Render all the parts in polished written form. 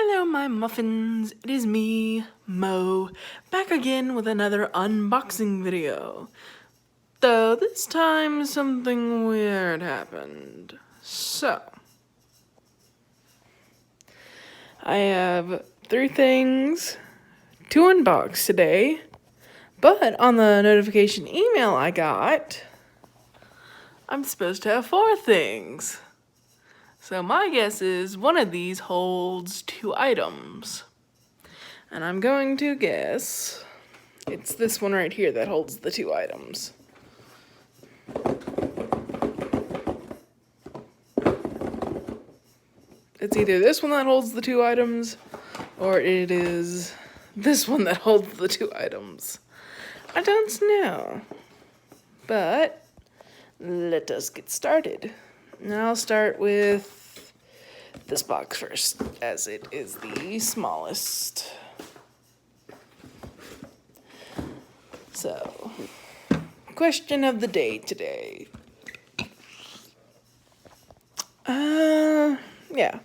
Hello, my muffins. It is me, Mo, back again with another unboxing video. Though this time something weird happened. So, I have 3 things to unbox today, but on the notification email I got, I'm supposed to have 4 things. So my guess is one of these holds 2 items. And I'm going to guess it's this one right here that holds the 2 items. It's either this one that holds the 2 items, or it is this one that holds the 2 items. I don't know. But let us get started. And I'll start with this box first, as it is the smallest. So, question of the day today. Yeah.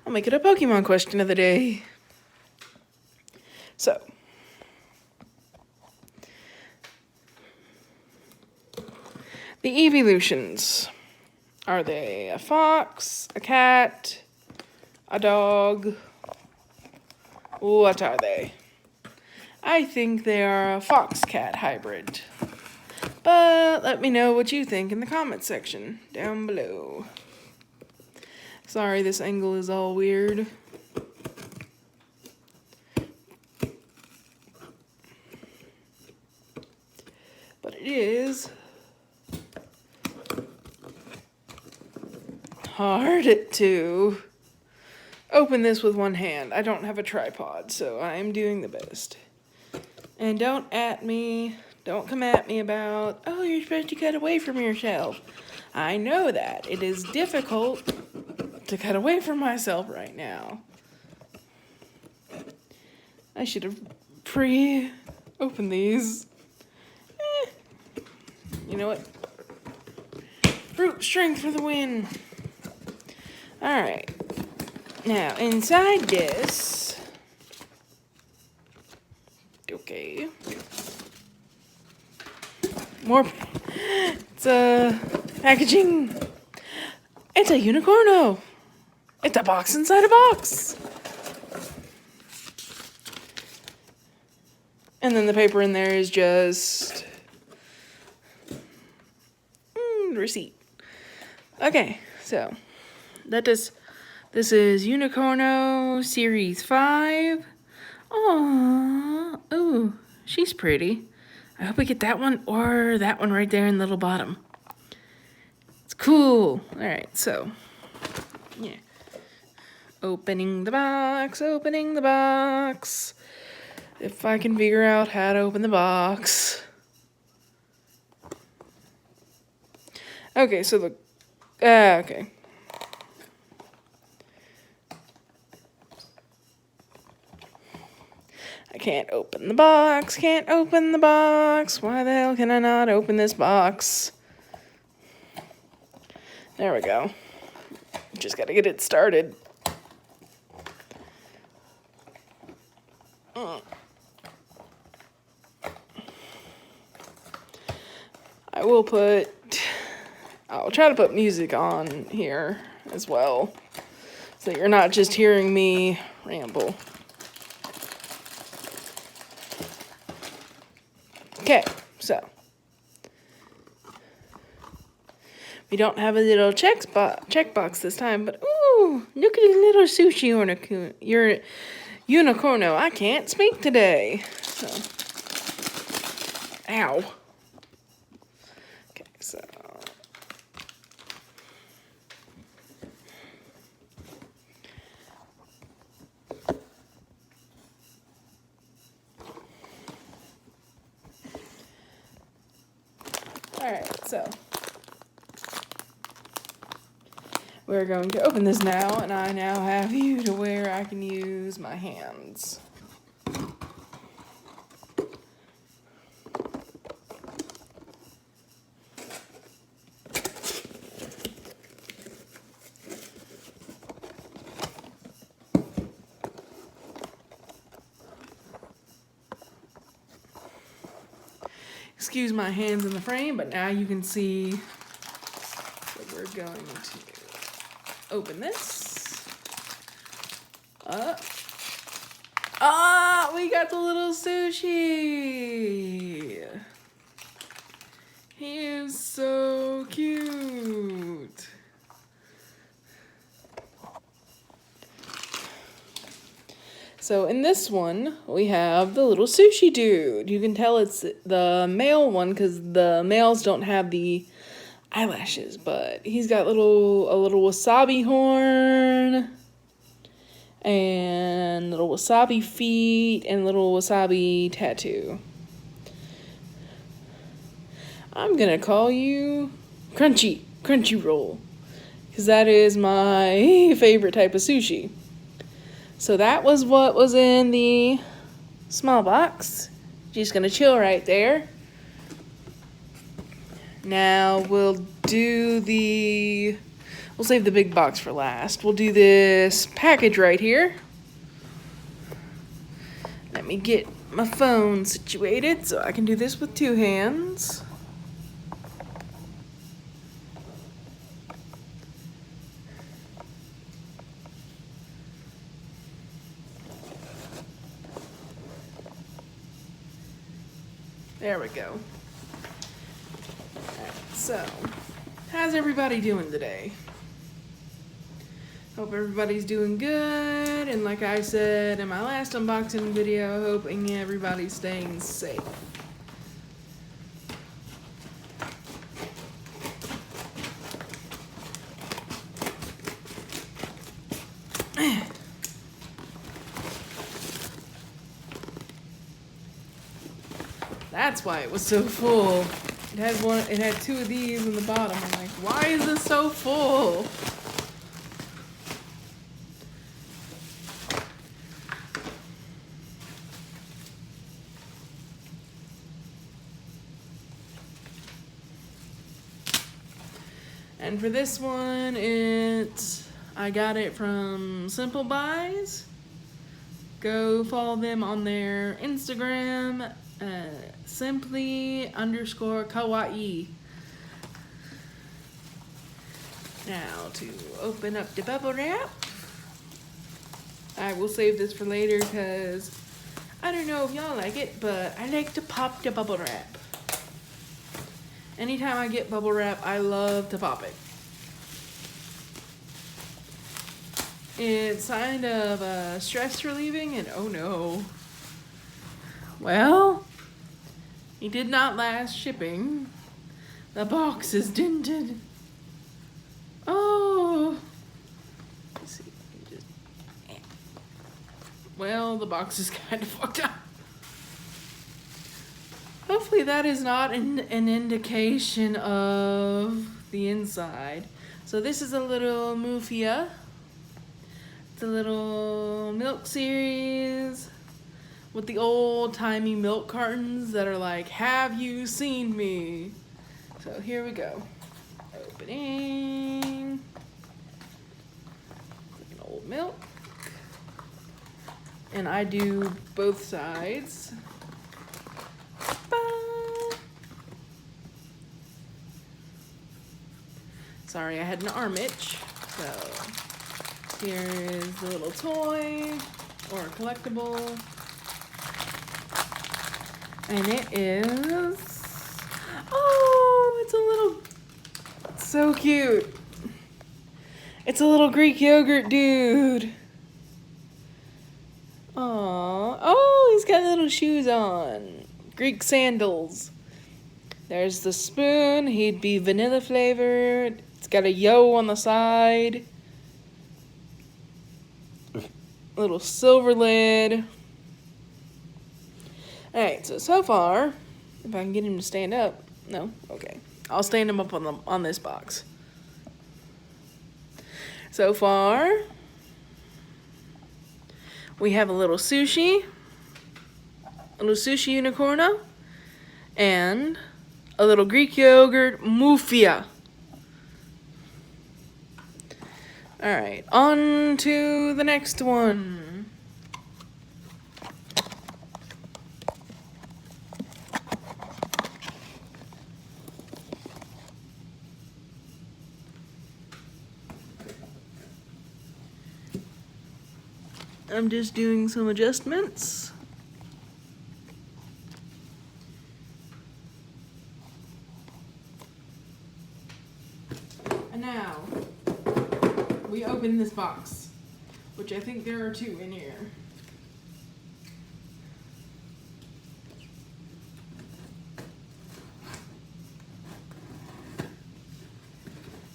I'll make it a Pokemon question of the day. So, the evolutions. Are they a fox, a cat, a dog? What are they? I think they are a fox-cat hybrid. But let me know what you think in the comment section down below. Sorry, this angle is all weird. But it is hard to open this with one hand. I don't have a tripod, so I'm doing the best. And don't come at me about, oh, you're supposed to cut away from yourself. I know that. It is difficult to cut away from myself right now. I should have pre-opened these. You know what? Brute strength for the win. Alright. Now, inside this... Okay. More... It's packaging. It's a unicorno. It's a box inside a box. And then the paper in there is just... receipt. Okay, so... This is Unicorno Series 5. Aww. Ooh, she's pretty. I hope we get that one or that one right there in the little bottom. It's cool. Alright, so. Yeah. Opening the box. If I can figure out how to open the box. Okay, so the... okay. I can't open the box. Why the hell can I not open this box? There we go. Just gotta get it started. I'll try to put music on here as well, so you're not just hearing me ramble. Okay, so we don't have a little checkbox this time, but ooh, look at this little sushi unicorno. I can't speak today. So, ow. Okay, so alright, so we're going to open this now, and I now have you to where I can use my hands. Excuse my hands in the frame, but now you can see. So we're going to open this up. Ah, we got the little sushi. He is so cute. So in this one, we have the little sushi dude. You can tell it's the male one because the males don't have the eyelashes, but he's got a little wasabi horn and little wasabi feet and little wasabi tattoo. I'm gonna call you Crunchy Roll because that is my favorite type of sushi. So that was what was in the small box. Just gonna chill right there. Now we'll save the big box for last. We'll do this package right here. Let me get my phone situated so I can do this with two hands. There we go. Alright, so, how's everybody doing today? Hope everybody's doing good, and like I said in my last unboxing video, hoping everybody's staying safe. That's why it was so full. It had two of these in the bottom. I'm like, why is this so full? And for this one, I got it from Simple Buys. Go follow them on their Instagram, simply_kawaii. Now to open up the bubble wrap. I will save this for later because I don't know if y'all like it, but I like to pop the bubble wrap. Anytime I get bubble wrap, I love to pop it. It's kind of stress relieving, and oh no. Well, he did not last shipping. The box is dented. Oh. Let's see. Well, the box is kind of fucked up. Hopefully that is not an indication of the inside. So this is a little Mufia. It's a little milk series with the old-timey milk cartons that are like, have you seen me? So here we go. Opening. An old milk. And I do both sides. Sorry, I had an arm itch. So here is the little toy or collectible. And it is, oh, it's a little, so cute. It's a little Greek yogurt dude. Aww, oh, he's got little shoes on. Greek sandals. There's the spoon, he'd be vanilla flavored. It's got a yo on the side. Little silver lid. Alright, so far, if I can get him to stand up. No? Okay. I'll stand him up on this box. So far, we have a little sushi unicorno, and a little Greek yogurt Mufia. Alright, on to the next one. I'm just doing some adjustments. And now, we open this box, which I think there are 2 in here.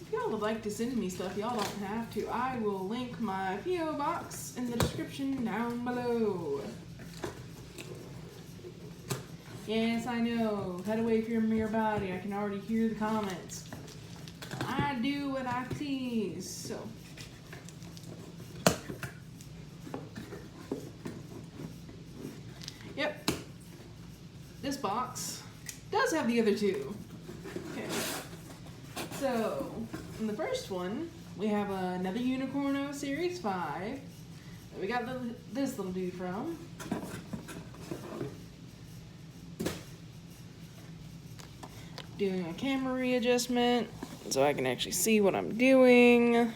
If y'all would like to send me stuff, y'all don't have to. I will link my P.O. box in the description down below. Yes, I know. Head away from your body. I can already hear the comments. I do what I please. So. Yep. This box does have the other 2. Okay. So, in the first one, we have another Unicorno Series 5 that we got this little dude from. Doing a camera readjustment so I can actually see what I'm doing.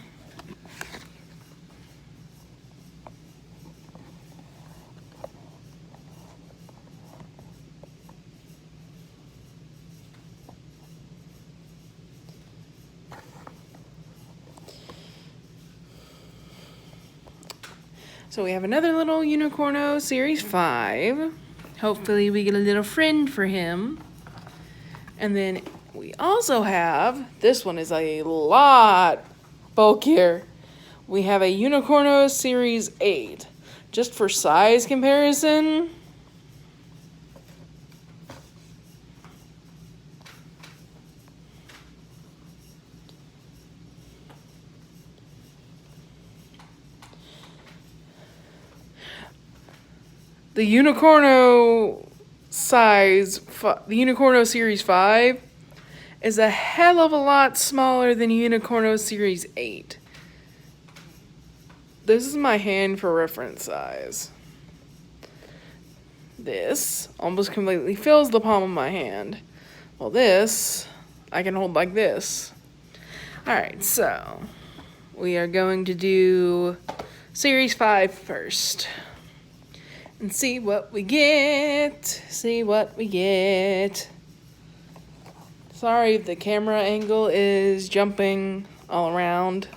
So we have another little Unicorno Series 5. Hopefully we get a little friend for him. And then we also have, this one is a lot bulkier. We have a Unicorno Series 8. Just for size comparison, the Unicorno Series 5 is a hell of a lot smaller than Unicorno Series 8. This is my hand for reference size. This almost completely fills the palm of my hand. Well, this I can hold like this. Alright, so we are going to do Series 5 first. And see what we get. See what we get. Sorry if the camera angle is jumping all around.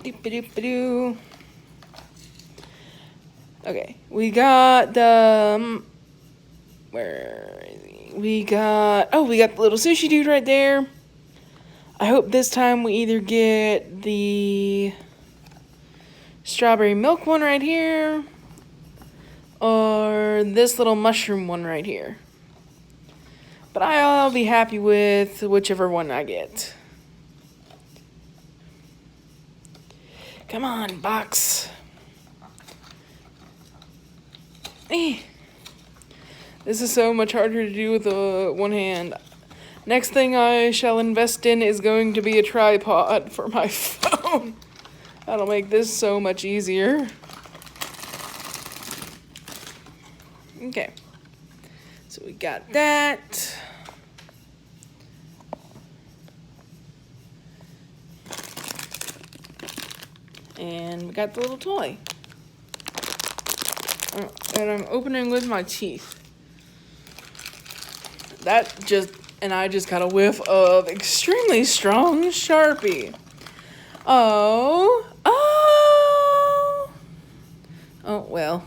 Doop-a-doop-a-doo. Okay, we got the where is he? We got the little sushi dude right there. I hope this time we either get the strawberry milk one right here or this little mushroom one right here. But I'll be happy with whichever one I get. Come on, box. This is so much harder to do with one hand. Next thing I shall invest in is going to be a tripod for my phone. That'll make this so much easier. Okay. So we got that. And we got the little toy. And I'm opening with my teeth. And I just got a whiff of extremely strong Sharpie. Oh, well.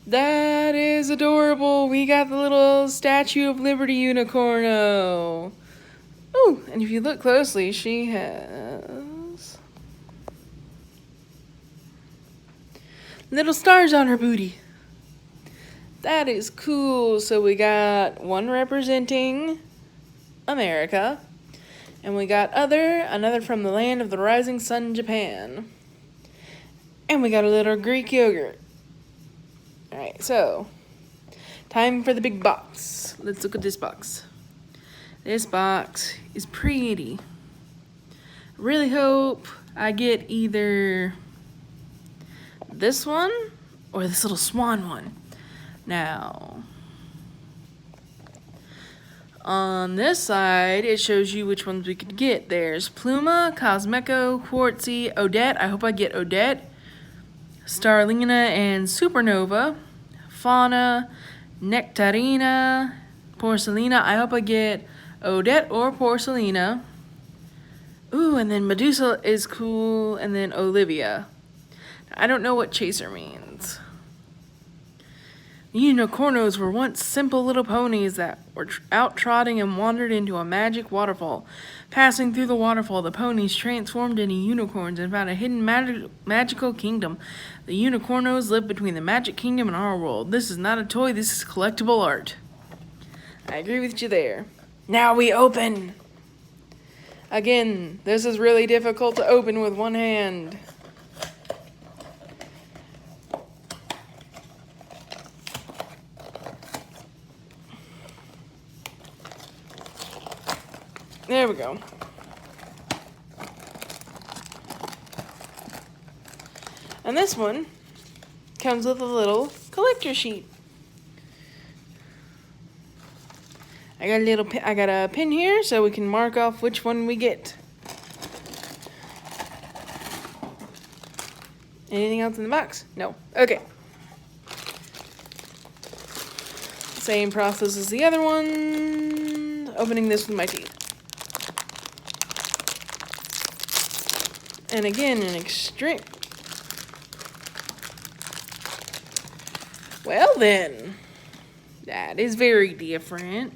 That is adorable. We got the little Statue of Liberty Unicorno. Oh, and if you look closely, she has little stars on her booty. That is cool. So we got one representing America, and we got another from the land of the rising sun, Japan. And we got a little Greek yogurt. Alright, so time for the big box. Let's look at this box. This box is pretty. Really hope I get either this one or this little swan one. Now, On this side, it shows you which ones we could get. There's Pluma, Cosmeco, Quartzy, Odette. I hope I get Odette. Starlina and Supernova. Fauna, Nectarina, Porcelina. I hope I get Odette or Porcelina. Ooh, and then Medusa is cool, and then Olivia. I don't know what Chaser means. The Unicornos were once simple little ponies that were out trotting and wandered into a magic waterfall. Passing through the waterfall, the ponies transformed into unicorns and found a hidden magical kingdom. The Unicornos live between the magic kingdom and our world. This is not a toy, this is collectible art. I agree with you there. Now we open! Again, this is really difficult to open with one hand. There we go. And this one comes with a little collector sheet. I got a pin here so we can mark off which one we get. Anything else in the box? No. Okay. Same process as the other one. Opening this with my teeth. And again, an extreme. Well then, that is very different.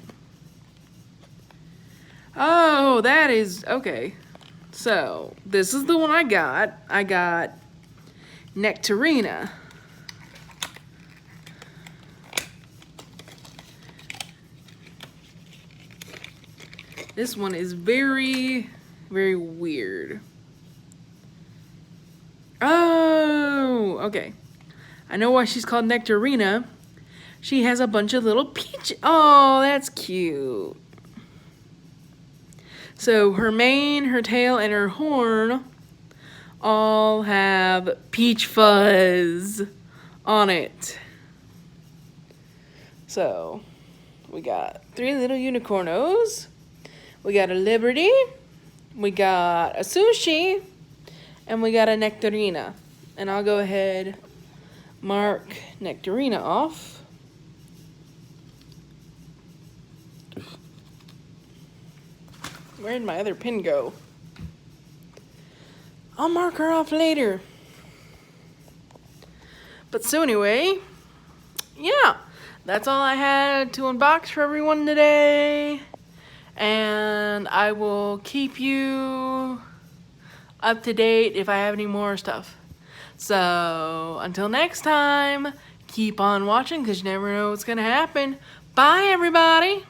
Oh, that is, okay. So, this is the one I got. I got Nectarina. This one is very, very weird. Oh, okay. I know why she's called Nectarina. She has a bunch of little peaches. Oh, that's cute. So her mane, her tail, and her horn all have peach fuzz on it. So we got 3 little unicornos. We got a Liberty. We got a Sushi. And we got a Nectarina. And I'll go ahead mark Nectarina off. Where did my other pin go? I'll mark her off later. But so anyway, yeah, that's all I had to unbox for everyone today. And I will keep you up to date if I have any more stuff. So until next time, keep on watching because you never know what's going to happen. Bye, everybody.